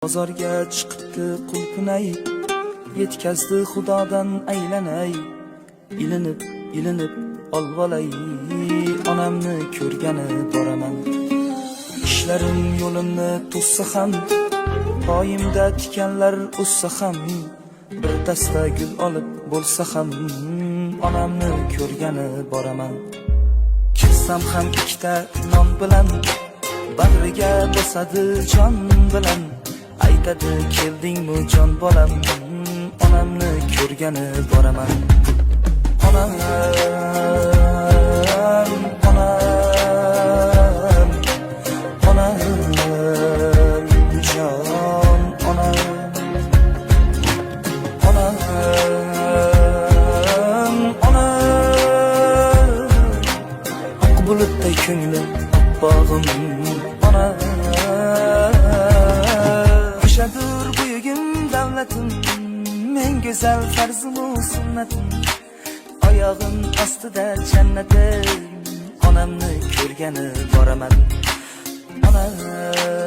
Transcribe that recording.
Bozorga chiqibdi qulpunay, yetkazdi xudodan aylanay. Ilinib olvolay, onamni ko'rgani boraman. Ishlarim yo'limni to'ssa ham, poyimda tikanlar o'ssa ham, bir dasta gul olib bo'lsa ham, onamni ko'rgani boraman. Kirsam ham ikkita non bilan, bag'riga bosadi jon bilan. Aytadi keldingmi jon bolam, onamni ko'rgani boraman. Onam, jon, onam, oq bulutday ko'nglim, oppog'im, onam. Kuşadır buyugim davlatim, men güzel farzimu sunnatim. Ayağın astida jannatim, onamni ko'rgani boraman. Onam.